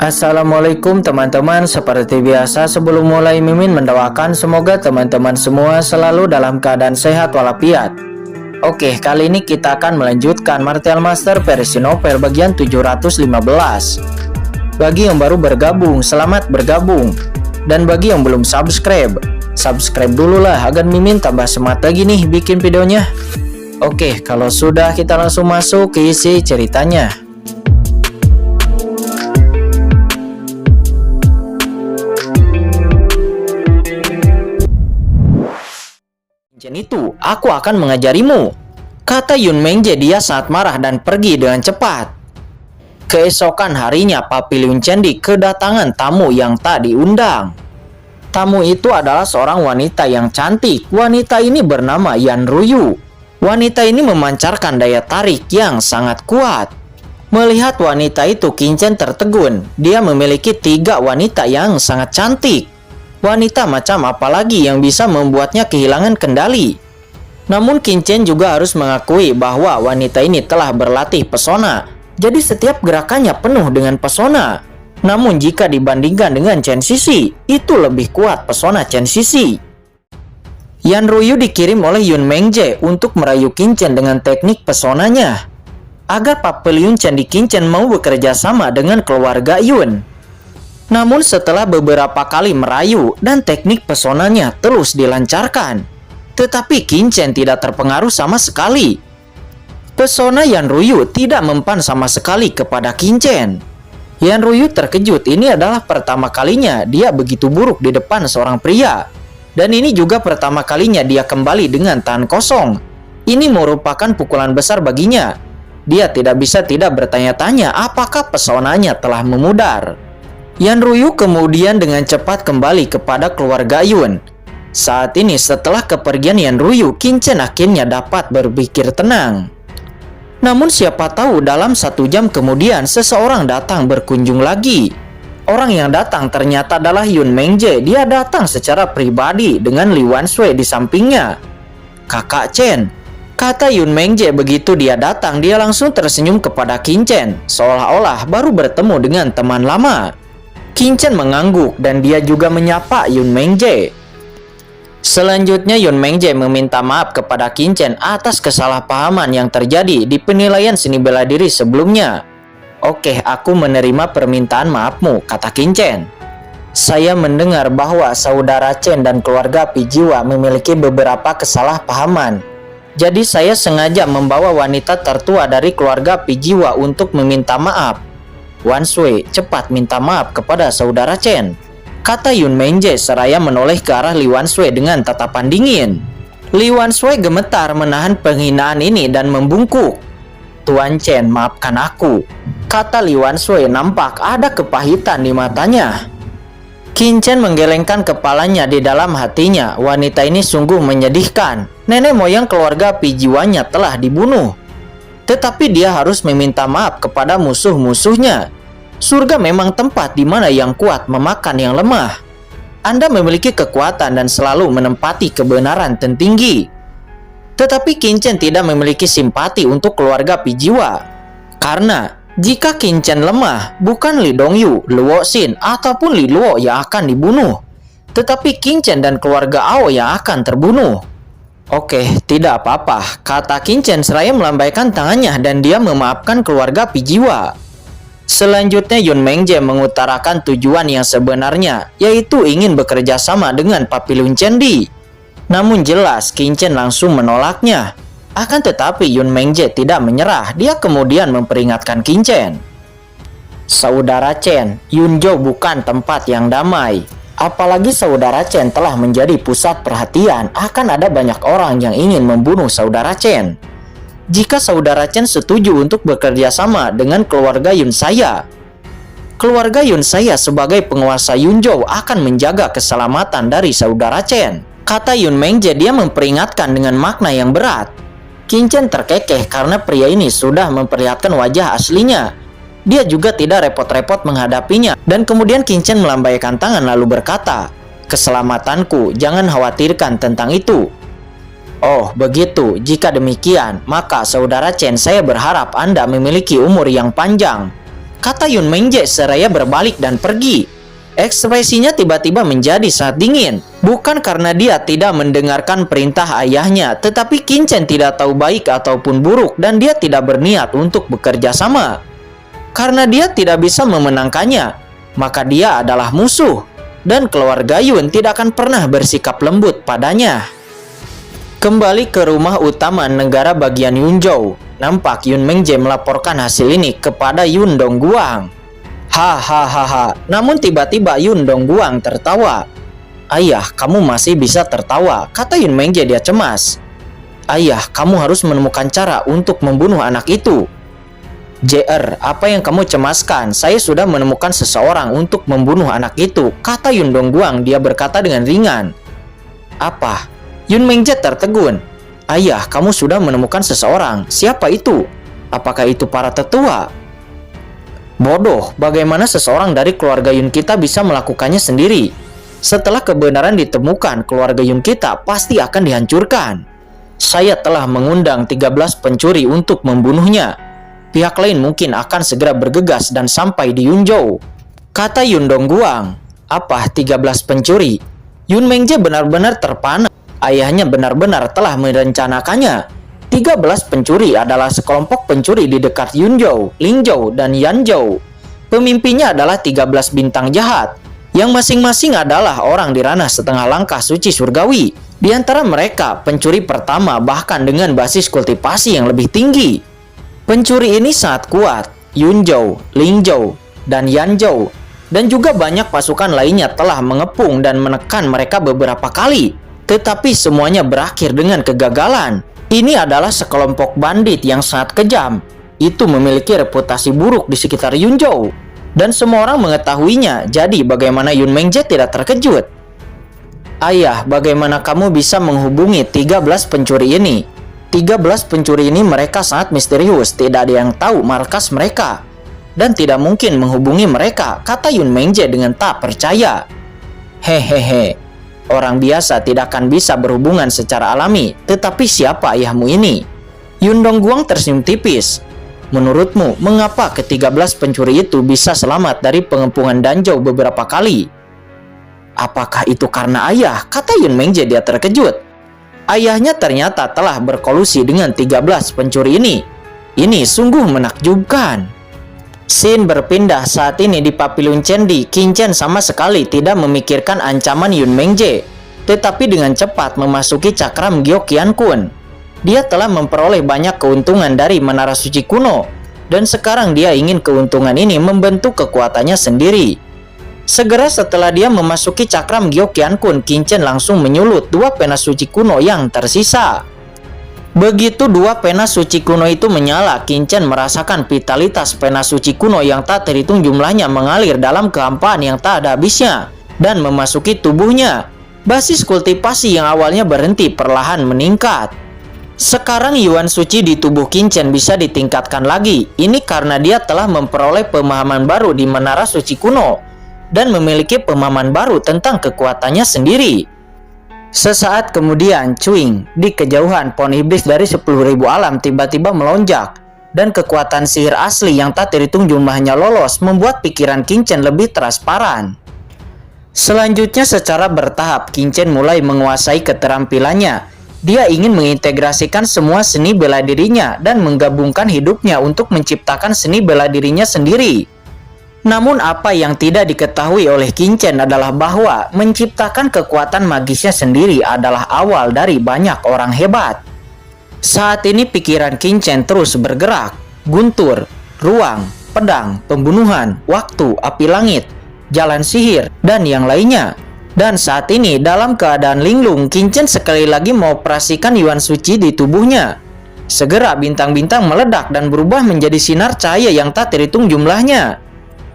Assalamualaikum teman-teman, seperti biasa sebelum mulai Mimin mendoakan semoga teman-teman semua selalu dalam keadaan sehat walafiat. Oke, kali ini kita akan melanjutkan Martial Master versi novel bagian 715. Bagi yang baru bergabung, selamat bergabung. Dan bagi yang belum subscribe dulu lah agar Mimin tambah semangat lagi nih bikin videonya. Oke, kalau sudah kita langsung masuk ke isi ceritanya. Itu, aku akan mengajarimu, kata Yun Mengje. Dia sangat marah dan pergi dengan cepat. Keesokan harinya, Papiliun Cendi kedatangan tamu yang tak diundang. Tamu itu adalah seorang wanita yang cantik. Wanita ini bernama Yan Ruyu. Wanita ini memancarkan daya tarik yang sangat kuat. Melihat wanita itu, Qin Chen tertegun. Dia memiliki 3 wanita yang sangat cantik. Wanita macam apa lagi yang bisa membuatnya kehilangan kendali? Namun Qin Chen juga harus mengakui bahwa wanita ini telah berlatih pesona. Jadi setiap gerakannya penuh dengan pesona. Namun jika dibandingkan dengan Chen Sisi, itu lebih kuat pesona Chen Sisi. Yan Ruyu dikirim oleh Yun Mengje untuk merayu Qin Chen dengan teknik pesonanya. Agar Papiliun Cendi Qin Chen mau bekerja sama dengan keluarga Yun. Namun setelah beberapa kali merayu dan teknik pesonanya terus dilancarkan, tetapi Qin Chen tidak terpengaruh sama sekali. Pesona Yan Ruyu tidak mempan sama sekali kepada Qin Chen. Yan Ruyu terkejut, ini adalah pertama kalinya dia begitu buruk di depan seorang pria. Dan ini juga pertama kalinya dia kembali dengan tangan kosong. Ini merupakan pukulan besar baginya. Dia tidak bisa tidak bertanya-tanya apakah pesonanya telah memudar. Yan Ruyu kemudian dengan cepat kembali kepada keluarga Yun. Saat ini setelah kepergian Yan Ruyu, Qin Chen akhirnya dapat berpikir tenang. Namun siapa tahu dalam 1 jam kemudian seseorang datang berkunjung lagi. Orang yang datang ternyata adalah Yun Mengje. Dia datang secara pribadi dengan Li Wanshui di sampingnya. "Kakak Chen," kata Yun Mengje. Begitu dia datang, dia langsung tersenyum kepada Qin Chen, seolah-olah baru bertemu dengan teman lama. Qin Chen mengangguk dan dia juga menyapa Yun Mengje. Selanjutnya Yun Mengje meminta maaf kepada Qin Chen atas kesalahpahaman yang terjadi di penilaian seni bela diri sebelumnya. "Oke, aku menerima permintaan maafmu," kata Qin Chen. "Saya mendengar bahwa saudara Chen dan keluarga Pijiwa memiliki beberapa kesalahpahaman. Jadi saya sengaja membawa wanita tertua dari keluarga Pijiwa untuk meminta maaf. Wanshui, cepat minta maaf kepada saudara Chen," kata Yun Mengje seraya menoleh ke arah Li Wanshui dengan tatapan dingin. Li Wanshui gemetar menahan penghinaan ini dan membungkuk. "Tuan Chen, maafkan aku," kata Li Wanshui. Nampak ada kepahitan di matanya. Qin Chen menggelengkan kepalanya di dalam hatinya. Wanita ini sungguh menyedihkan. Nenek moyang keluarga Pijiwanya telah dibunuh. Tetapi dia harus meminta maaf kepada musuh-musuhnya. Surga memang tempat di mana yang kuat memakan yang lemah. Anda memiliki kekuatan dan selalu menempati kebenaran tertinggi. Tetapi Qin Chen tidak memiliki simpati untuk keluarga Pijiwa. Karena jika Qin Chen lemah, bukan Li Dongyu, Luo Xin, ataupun Li Luo yang akan dibunuh. Tetapi Qin Chen dan keluarga Ao yang akan terbunuh. "Oke, tidak apa-apa," kata Qin Chen seraya melambaikan tangannya dan dia memaafkan keluarga Pijiwa. Selanjutnya Yun Mengje mengutarakan tujuan yang sebenarnya, yaitu ingin bekerja sama dengan Papiliun Cendi. Namun jelas Qin Chen langsung menolaknya. Akan tetapi Yun Mengje tidak menyerah. Dia kemudian memperingatkan Qin Chen. "Saudara Chen, Yunzhou bukan tempat yang damai. Apalagi saudara Chen telah menjadi pusat perhatian, akan ada banyak orang yang ingin membunuh saudara Chen. Jika saudara Chen setuju untuk bekerja sama dengan keluarga Yun saya sebagai penguasa Yunzhou akan menjaga keselamatan dari saudara Chen," kata Yun Mengje. Dia memperingatkan dengan makna yang berat. Qin Chen terkekeh karena pria ini sudah memperlihatkan wajah aslinya. Dia juga tidak repot-repot menghadapinya. Dan kemudian Qin Chen melambaikan tangan lalu berkata, "Keselamatanku, jangan khawatirkan tentang itu." "Oh, begitu. Jika demikian, maka saudara Chen, saya berharap Anda memiliki umur yang panjang," kata Yun Mengje seraya berbalik dan pergi. Ekspresinya tiba-tiba menjadi sangat dingin. Bukan karena dia tidak mendengarkan perintah ayahnya, tetapi Qin Chen tidak tahu baik ataupun buruk dan dia tidak berniat untuk bekerja sama. Karena dia tidak bisa memenangkannya, maka dia adalah musuh. Dan keluarga Yun tidak akan pernah bersikap lembut padanya. Kembali ke rumah utama negara bagian Yunzhou, nampak Yun Mengje melaporkan hasil ini kepada Yun Dongguang. Hahaha. Namun tiba-tiba Yun Dongguang tertawa. Ayah, kamu masih bisa tertawa, kata Yun Mengje. Dia cemas. Ayah, kamu harus menemukan cara untuk membunuh anak itu. JR, apa yang kamu cemaskan? Saya sudah menemukan seseorang untuk membunuh anak itu, kata Yun Dongguang. Dia berkata dengan ringan. Apa? Yun Mengje tertegun. Ayah, kamu sudah menemukan seseorang. Siapa itu? Apakah itu para tetua? Bodoh, bagaimana seseorang dari keluarga Yun kita bisa melakukannya sendiri? Setelah kebenaran ditemukan, keluarga Yun kita pasti akan dihancurkan. Saya telah mengundang 13 pencuri untuk membunuhnya. Pihak lain mungkin akan segera bergegas dan sampai di Yunzhou, kata Yun Dongguang. Apa 13 pencuri? Yun Mengje benar-benar terpana. Ayahnya benar-benar telah merencanakannya. 13 pencuri adalah sekelompok pencuri di dekat Yunzhou, Lingzhou, dan Yanzhou. Pemimpinnya adalah 13 bintang jahat, yang masing-masing adalah orang di ranah setengah langkah suci surgawi. Di antara mereka, pencuri pertama bahkan dengan basis kultivasi yang lebih tinggi. Pencuri ini sangat kuat. Yunzhou, Lingzhou, dan Yanzhou, dan juga banyak pasukan lainnya telah mengepung dan menekan mereka beberapa kali. Tetapi semuanya berakhir dengan kegagalan. Ini adalah sekelompok bandit yang sangat kejam. Itu memiliki reputasi buruk di sekitar Yunzhou, dan semua orang mengetahuinya. Jadi bagaimana Yun Mengje tidak terkejut? Ayah, bagaimana kamu bisa menghubungi 13 pencuri ini? 13 pencuri ini mereka sangat misterius, tidak ada yang tahu markas mereka, dan tidak mungkin menghubungi mereka, kata Yun Mengje dengan tak percaya. Hehehe, orang biasa tidak akan bisa berhubungan secara alami, tetapi siapa ayahmu ini? Yun Dongguang tersenyum tipis. Menurutmu, mengapa ke-13 pencuri itu bisa selamat dari pengepungan Danzhou beberapa kali? Apakah itu karena ayah? Kata Yun Mengje. Dia terkejut. Ayahnya ternyata telah berkolusi dengan 13 pencuri ini. Ini sungguh menakjubkan. Scene berpindah saat ini di Papillon Candi. Qin Chen sama sekali tidak memikirkan ancaman Yun Mengje, tetapi dengan cepat memasuki cakram Gyeokyan Kun. Dia telah memperoleh banyak keuntungan dari Menara Suci Kuno, dan sekarang dia ingin keuntungan ini membentuk kekuatannya sendiri. Segera setelah dia memasuki cakram Gyeokyan Kun, Qin Chen langsung menyulut 2 pena suci kuno yang tersisa. Begitu 2 pena suci kuno itu menyala, Qin Chen merasakan vitalitas pena suci kuno yang tak terhitung jumlahnya mengalir dalam kehampaan yang tak ada habisnya dan memasuki tubuhnya. Basis kultivasi yang awalnya berhenti perlahan meningkat. Sekarang yuan suci di tubuh Qin Chen bisa ditingkatkan lagi. Ini karena dia telah memperoleh pemahaman baru di Menara Suci Kuno dan memiliki pemahaman baru tentang kekuatannya sendiri. Sesaat kemudian, cuing, di kejauhan pohon iblis dari 10.000 alam tiba-tiba melonjak, dan kekuatan sihir asli yang tak terhitung jumlahnya lolos membuat pikiran Qin Chen lebih transparan. Selanjutnya secara bertahap, Qin Chen mulai menguasai keterampilannya. Dia ingin mengintegrasikan semua seni bela dirinya dan menggabungkan hidupnya untuk menciptakan seni bela dirinya sendiri. Namun apa yang tidak diketahui oleh Qin Chen adalah bahwa menciptakan kekuatan magisnya sendiri adalah awal dari banyak orang hebat. Saat ini pikiran Qin Chen terus bergerak. Guntur, ruang, pedang, pembunuhan, waktu, api langit, jalan sihir, dan yang lainnya. Dan saat ini dalam keadaan linglung, Qin Chen sekali lagi mengoperasikan yuan suci di tubuhnya. Segera bintang-bintang meledak dan berubah menjadi sinar cahaya yang tak terhitung jumlahnya.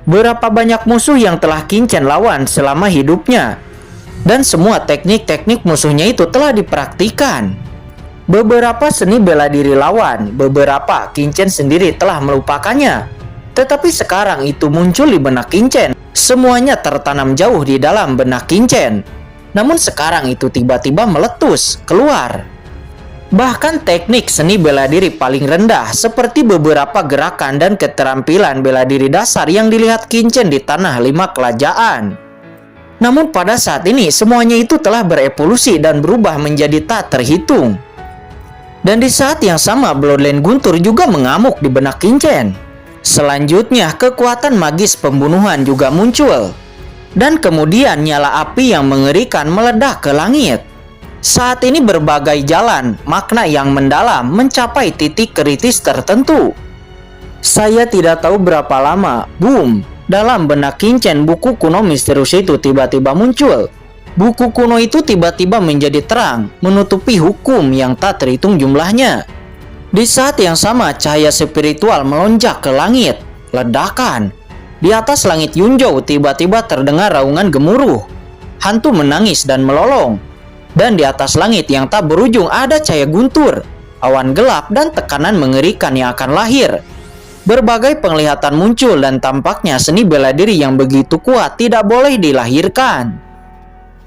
Berapa banyak musuh yang telah Qin Chen lawan selama hidupnya, dan semua teknik-teknik musuhnya itu telah dipraktikan. Beberapa seni bela diri lawan, beberapa Qin Chen sendiri telah melupakannya. Tetapi sekarang itu muncul di benak Qin Chen. Semuanya tertanam jauh di dalam benak Qin Chen. Namun sekarang itu tiba-tiba meletus keluar. Bahkan teknik seni bela diri paling rendah seperti beberapa gerakan dan keterampilan bela diri dasar yang dilihat Qin Chen di Tanah 5 Kerajaan. Namun pada saat ini semuanya itu telah berevolusi dan berubah menjadi tak terhitung. Dan di saat yang sama Bloodline Guntur juga mengamuk di benak Qin Chen. Selanjutnya kekuatan magis pembunuhan juga muncul. Dan kemudian nyala api yang mengerikan meledak ke langit. Saat ini berbagai jalan, makna yang mendalam mencapai titik kritis tertentu. Saya tidak tahu berapa lama, boom, dalam benak Qin Chen buku kuno misterius itu tiba-tiba muncul. Buku kuno itu tiba-tiba menjadi terang, menutupi hukum yang tak terhitung jumlahnya. Di saat yang sama cahaya spiritual melonjak ke langit, ledakan. Di atas langit Yunzhou tiba-tiba terdengar raungan gemuruh. Hantu menangis dan melolong. Dan di atas langit yang tak berujung ada cahaya guntur, awan gelap dan tekanan mengerikan yang akan lahir. Berbagai penglihatan muncul dan tampaknya seni bela diri yang begitu kuat tidak boleh dilahirkan.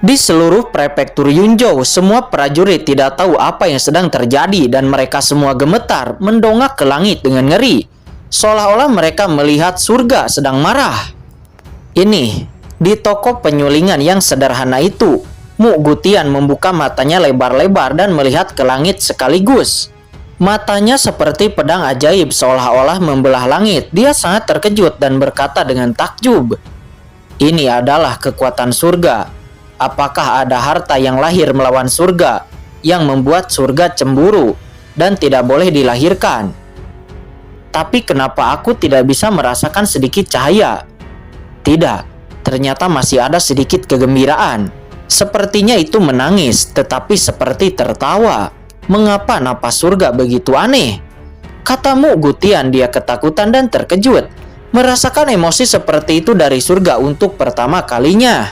Di seluruh prefektur Yunzhou, semua prajurit tidak tahu apa yang sedang terjadi dan mereka semua gemetar mendongak ke langit dengan ngeri. Seolah-olah mereka melihat surga sedang marah. Ini, di toko penyulingan yang sederhana itu, Mu Gutian membuka matanya lebar-lebar dan melihat ke langit sekaligus. Matanya seperti pedang ajaib seolah-olah membelah langit. Dia sangat terkejut dan berkata dengan takjub, "Ini adalah kekuatan surga. Apakah ada harta yang lahir melawan surga, yang membuat surga cemburu dan tidak boleh dilahirkan? Tapi kenapa aku tidak bisa merasakan sedikit cahaya? Tidak, ternyata masih ada sedikit kegembiraan. Sepertinya itu menangis, tetapi seperti tertawa. Mengapa napas surga begitu aneh?" Kata Mu Gutian. Dia ketakutan dan terkejut, merasakan emosi seperti itu dari surga untuk pertama kalinya.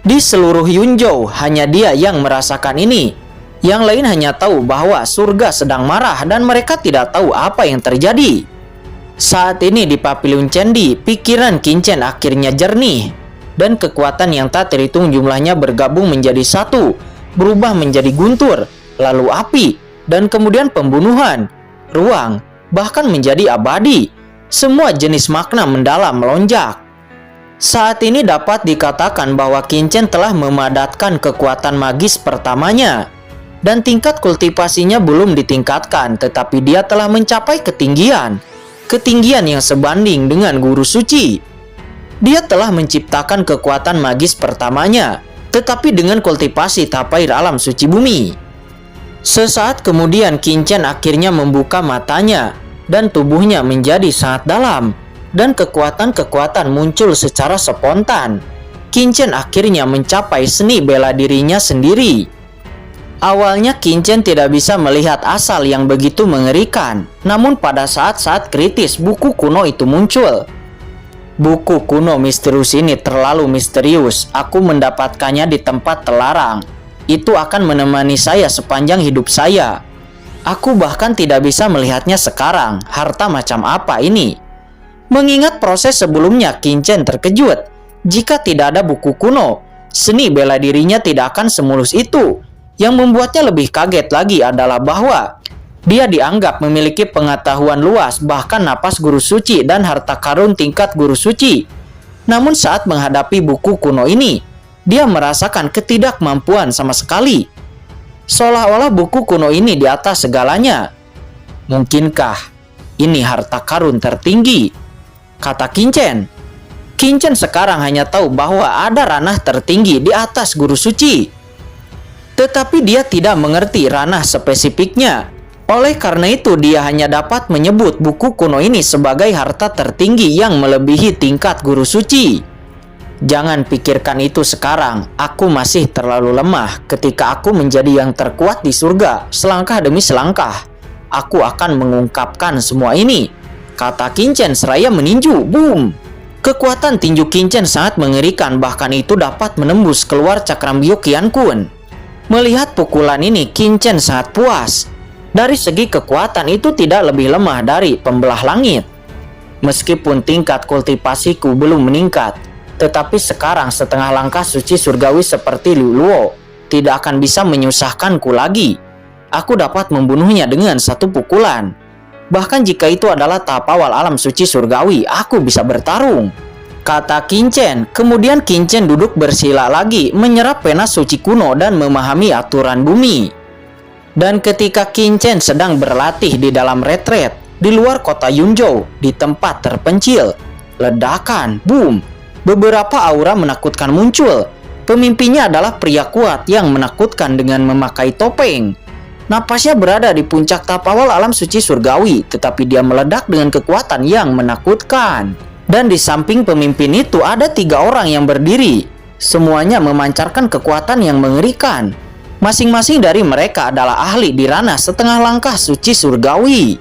Di seluruh Yunzhou, hanya dia yang merasakan ini. Yang lain hanya tahu bahwa surga sedang marah dan mereka tidak tahu apa yang terjadi. Saat ini di Paviliun Candi, pikiran Qin Chen akhirnya jernih. Dan kekuatan yang tak terhitung jumlahnya bergabung menjadi satu, berubah menjadi guntur, lalu api, dan kemudian pembunuhan, ruang, bahkan menjadi abadi. Semua jenis makna mendalam melonjak. Saat ini dapat dikatakan bahwa Qin Chen telah memadatkan kekuatan magis pertamanya. Dan tingkat kultivasinya belum ditingkatkan, tetapi dia telah mencapai ketinggian yang sebanding dengan guru suci. Dia telah menciptakan kekuatan magis pertamanya, tetapi dengan kultivasi tapair alam suci bumi. Sesaat kemudian Qin Chen akhirnya membuka matanya dan tubuhnya menjadi sangat dalam dan kekuatan-kekuatan muncul secara spontan. Qin Chen akhirnya mencapai seni bela dirinya sendiri. Awalnya Qin Chen tidak bisa melihat asal yang begitu mengerikan, namun pada saat-saat kritis buku kuno itu muncul. Buku kuno misterius ini terlalu misterius. Aku mendapatkannya di tempat terlarang. Itu akan menemani saya sepanjang hidup saya. Aku bahkan tidak bisa melihatnya sekarang. Harta macam apa ini? Mengingat proses sebelumnya, Qin Chen terkejut. Jika tidak ada buku kuno, seni bela dirinya tidak akan semulus itu. Yang membuatnya lebih kaget lagi adalah bahwa dia dianggap memiliki pengetahuan luas, bahkan napas guru suci dan harta karun tingkat guru suci. Namun saat menghadapi buku kuno ini, dia merasakan ketidakmampuan sama sekali. Seolah-olah buku kuno ini di atas segalanya. Mungkinkah ini harta karun tertinggi? Kata Qin Chen. Qin Chen sekarang hanya tahu bahwa ada ranah tertinggi di atas guru suci. Tetapi dia tidak mengerti ranah spesifiknya. Oleh karena itu dia hanya dapat menyebut buku kuno ini sebagai harta tertinggi yang melebihi tingkat guru suci. Jangan pikirkan itu sekarang, aku masih terlalu lemah. Ketika aku menjadi yang terkuat di surga, selangkah demi selangkah, aku akan mengungkapkan semua ini, kata Qin Chen seraya meninju. Boom! Kekuatan tinju Qin Chen sangat mengerikan, bahkan itu dapat menembus keluar cakram Byo Qian Kun. Melihat pukulan ini, Qin Chen sangat puas. Dari segi kekuatan itu tidak lebih lemah dari pembelah langit. Meskipun tingkat kultivasiku belum meningkat, tetapi sekarang setengah langkah suci surgawi seperti Lu Luo tidak akan bisa menyusahkanku lagi. aku dapat membunuhnya dengan satu pukulan. Bahkan jika itu adalah tahap awal alam suci surgawi, aku bisa bertarung," kata Qin Chen. Kemudian Qin Chen duduk bersila lagi, menyerap pena suci kuno dan memahami aturan bumi. Dan ketika Qin Chen sedang berlatih di dalam retret di luar kota Yunzhou, di tempat terpencil, ledakan, boom, beberapa aura menakutkan muncul. Pemimpinnya adalah pria kuat yang menakutkan dengan memakai topeng. Napasnya berada di puncak tahap awal alam suci surgawi, tetapi dia meledak dengan kekuatan yang menakutkan. Dan di samping pemimpin itu ada 3 orang yang berdiri. Semuanya memancarkan kekuatan yang mengerikan. Masing-masing dari mereka adalah ahli di ranah setengah langkah suci surgawi.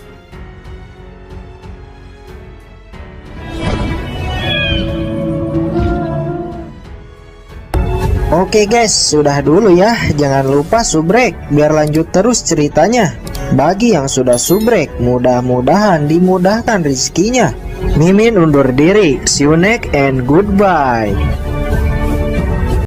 Oke guys, sudah dulu ya. Jangan lupa subrek biar lanjut terus ceritanya. Bagi yang sudah subrek, mudah-mudahan dimudahkan rezekinya. Mimin undur diri. See you next and goodbye.